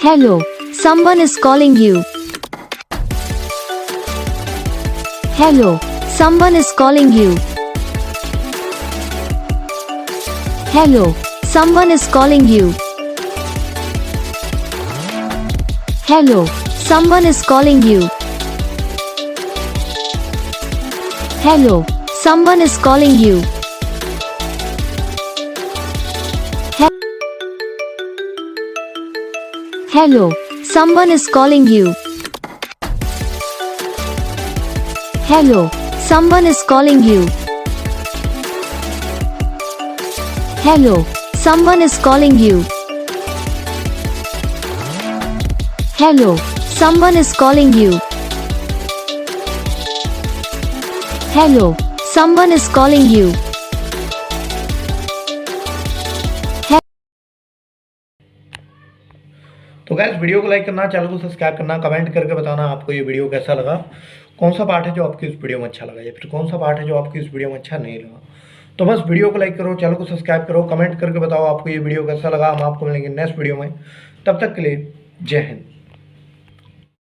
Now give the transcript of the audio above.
Hello, someone is calling you. Hello, someone is calling you. Hello, someone is calling you. Hello, someone is calling you. Hello, someone is calling you. Hello, someone is calling you. Hello, someone is calling you. Hello, someone is calling you. Hello, someone is calling you. Hello, someone is calling you. तो guys video को like करना, channel को subscribe करना, comment करके बताना आपको ये video कैसा लगा, कौन सा पार्ट है जो आपकी इस वीडियो में अच्छा लगा या फिर कौन सा पार्ट है जो आपकी इस वीडियो में अच्छा नहीं लगा। तो बस वीडियो को लाइक करो, चैनल को सब्सक्राइब करो, कमेंट करके बताओ आपको ये वीडियो कैसा लगा। हम आपको मिलेंगे नेक्स्ट वीडियो में, तब तक के लिए जय हिंद।